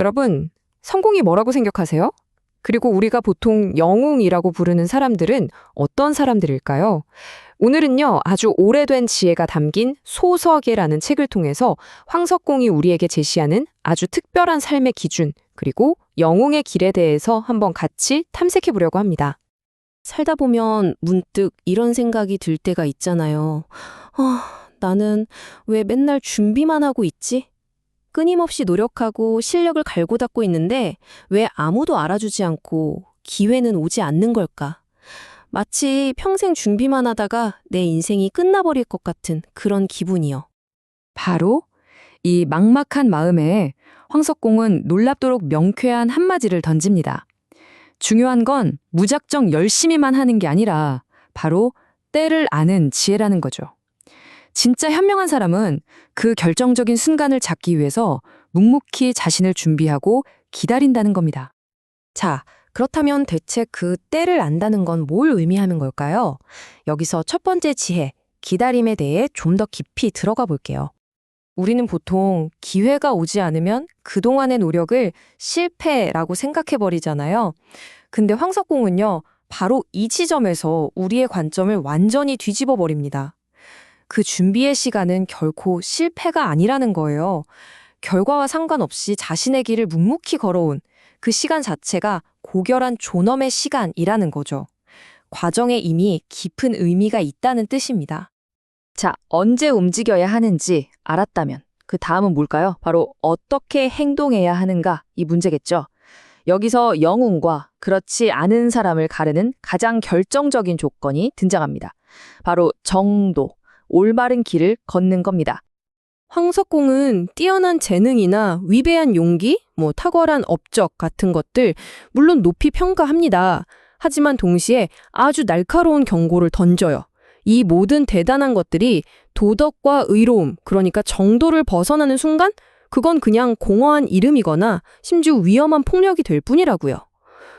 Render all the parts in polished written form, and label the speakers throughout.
Speaker 1: 여러분, 성공이 뭐라고 생각하세요? 그리고 우리가 보통 영웅이라고 부르는 사람들은 어떤 사람들일까요? 오늘은요, 아주 오래된 지혜가 담긴 소서계라는 책을 통해서 황석공이 우리에게 제시하는 아주 특별한 삶의 기준, 그리고 영웅의 길에 대해서 한번 같이 탐색해 보려고 합니다.
Speaker 2: 살다 보면 문득 이런 생각이 들 때가 있잖아요. 나는 왜 맨날 준비만 하고 있지? 끊임없이 노력하고 실력을 갈고 닦고 있는데 왜 아무도 알아주지 않고 기회는 오지 않는 걸까? 마치 평생 준비만 하다가 내 인생이 끝나버릴 것 같은 그런 기분이요.
Speaker 3: 바로 이 막막한 마음에 황석공은 놀랍도록 명쾌한 한마디를 던집니다. 중요한 건 무작정 열심히만 하는 게 아니라 바로 때를 아는 지혜라는 거죠. 진짜 현명한 사람은 그 결정적인 순간을 잡기 위해서 묵묵히 자신을 준비하고 기다린다는 겁니다.
Speaker 2: 자, 그렇다면 대체 그 때를 안다는 건 뭘 의미하는 걸까요? 여기서 첫 번째 지혜, 기다림에 대해 좀 더 깊이 들어가 볼게요. 우리는 보통 기회가 오지 않으면 그동안의 노력을 실패라고 생각해버리잖아요. 근데 황석공은요, 바로 이 지점에서 우리의 관점을 완전히 뒤집어 버립니다. 그 준비의 시간은 결코 실패가 아니라는 거예요. 결과와 상관없이 자신의 길을 묵묵히 걸어온 그 시간 자체가 고결한 존엄의 시간이라는 거죠. 과정에 이미 깊은 의미가 있다는 뜻입니다.
Speaker 3: 자, 언제 움직여야 하는지 알았다면 그 다음은 뭘까요? 바로 어떻게 행동해야 하는가 이 문제겠죠. 여기서 영웅과 그렇지 않은 사람을 가르는 가장 결정적인 조건이 등장합니다. 바로 정도, 올바른 길을 걷는 겁니다.
Speaker 2: 황석공은 뛰어난 재능이나 위대한 용기, 탁월한 업적 같은 것들 물론 높이 평가합니다. 하지만 동시에 아주 날카로운 경고를 던져요. 이 모든 대단한 것들이 도덕과 의로움, 그러니까 정도를 벗어나는 순간 그건 그냥 공허한 이름이거나 심지어 위험한 폭력이 될 뿐이라고요.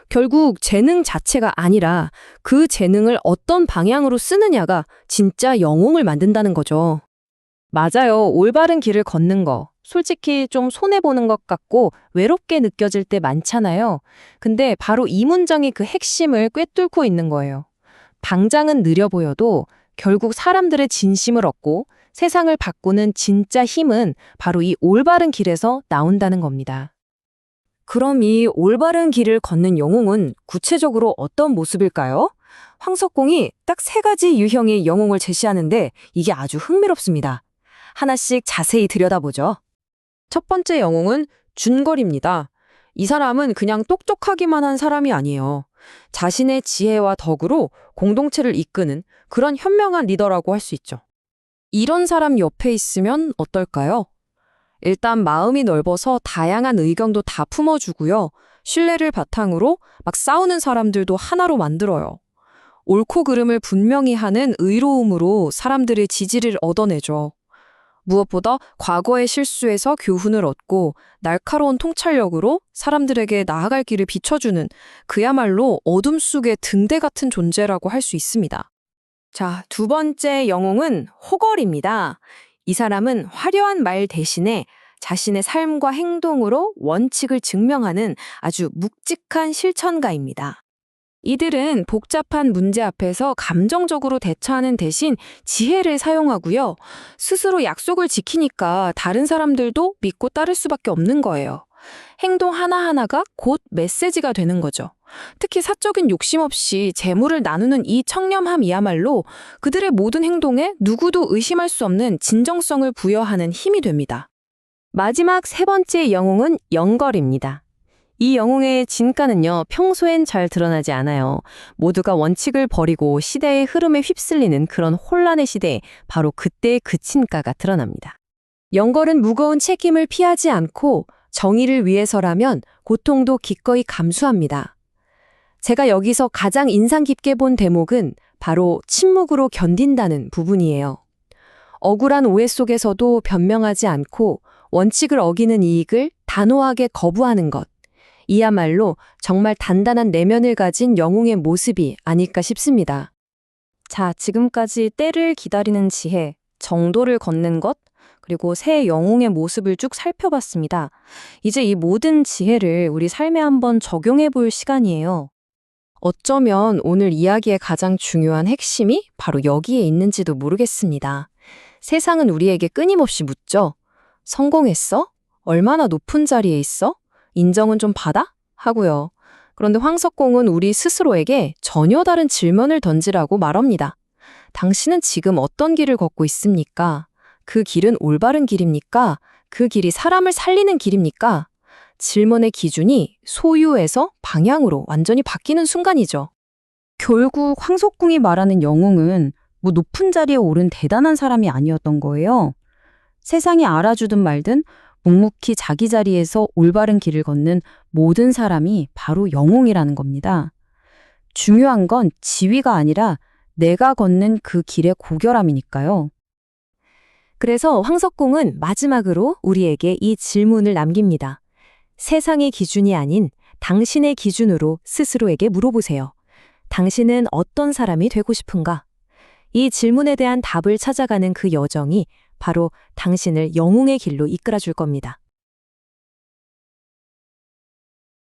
Speaker 2: 결국 재능 자체가 아니라 그 재능을 어떤 방향으로 쓰느냐가 진짜 영웅을 만든다는 거죠. 맞아요. 올바른 길을 걷는 거. 솔직히 좀 손해보는 것 같고 외롭게 느껴질 때 많잖아요. 근데 바로 이 문장이 그 핵심을 꿰뚫고 있는 거예요. 당장은 느려 보여도 결국 사람들의 진심을 얻고 세상을 바꾸는 진짜 힘은 바로 이 올바른 길에서 나온다는 겁니다. 그럼 이 올바른 길을 걷는 영웅은 구체적으로 어떤 모습일까요? 황석공이 딱 3가지 유형의 영웅을 제시하는데 이게 아주 흥미롭습니다. 하나씩 자세히 들여다보죠. 첫 번째 영웅은 준걸입니다. 이 사람은 그냥 똑똑하기만 한 사람이 아니에요. 자신의 지혜와 덕으로 공동체를 이끄는 그런 현명한 리더라고 할 수 있죠. 이런 사람 옆에 있으면 어떨까요? 일단 마음이 넓어서 다양한 의견도 다 품어주고요. 신뢰를 바탕으로 막 싸우는 사람들도 하나로 만들어요. 옳고 그름을 분명히 하는 의로움으로 사람들의 지지를 얻어내죠. 무엇보다 과거의 실수에서 교훈을 얻고 날카로운 통찰력으로 사람들에게 나아갈 길을 비춰주는 그야말로 어둠 속의 등대 같은 존재라고 할 수 있습니다. 자, 두 번째 영웅은 호걸입니다. 이 사람은 화려한 말 대신에 자신의 삶과 행동으로 원칙을 증명하는 아주 묵직한 실천가입니다. 이들은 복잡한 문제 앞에서 감정적으로 대처하는 대신 지혜를 사용하고요. 스스로 약속을 지키니까 다른 사람들도 믿고 따를 수밖에 없는 거예요. 행동 하나하나가 곧 메시지가 되는 거죠. 특히 사적인 욕심 없이 재물을 나누는 이 청렴함이야말로 그들의 모든 행동에 누구도 의심할 수 없는 진정성을 부여하는 힘이 됩니다. 마지막 3번째 영웅은 영걸입니다. 이 영웅의 진가는요, 평소엔 잘 드러나지 않아요. 모두가 원칙을 버리고 시대의 흐름에 휩쓸리는 그런 혼란의 시대에 바로 그때의 그 진가가 드러납니다. 영걸은 무거운 책임을 피하지 않고 정의를 위해서라면 고통도 기꺼이 감수합니다. 제가 여기서 가장 인상 깊게 본 대목은 바로 침묵으로 견딘다는 부분이에요. 억울한 오해 속에서도 변명하지 않고 원칙을 어기는 이익을 단호하게 거부하는 것. 이야말로 정말 단단한 내면을 가진 영웅의 모습이 아닐까 싶습니다. 자, 지금까지 때를 기다리는 지혜, 정도를 걷는 것, 그리고 새 영웅의 모습을 쭉 살펴봤습니다. 이제 이 모든 지혜를 우리 삶에 한번 적용해 볼 시간이에요.
Speaker 1: 어쩌면 오늘 이야기의 가장 중요한 핵심이 바로 여기에 있는지도 모르겠습니다. 세상은 우리에게 끊임없이 묻죠. 성공했어? 얼마나 높은 자리에 있어? 인정은 좀 받아? 하고요. 그런데 황석공은 우리 스스로에게 전혀 다른 질문을 던지라고 말합니다. 당신은 지금 어떤 길을 걷고 있습니까? 그 길은 올바른 길입니까? 그 길이 사람을 살리는 길입니까? 질문의 기준이 소유에서 방향으로 완전히 바뀌는 순간이죠.
Speaker 4: 결국 황석궁이 말하는 영웅은 높은 자리에 오른 대단한 사람이 아니었던 거예요. 세상이 알아주든 말든 묵묵히 자기 자리에서 올바른 길을 걷는 모든 사람이 바로 영웅이라는 겁니다. 중요한 건 지위가 아니라 내가 걷는 그 길의 고결함이니까요.
Speaker 2: 그래서 황석공은 마지막으로 우리에게 이 질문을 남깁니다. 세상의 기준이 아닌 당신의 기준으로 스스로에게 물어보세요. 당신은 어떤 사람이 되고 싶은가? 이 질문에 대한 답을 찾아가는 그 여정이 바로 당신을 영웅의 길로 이끌어 줄 겁니다.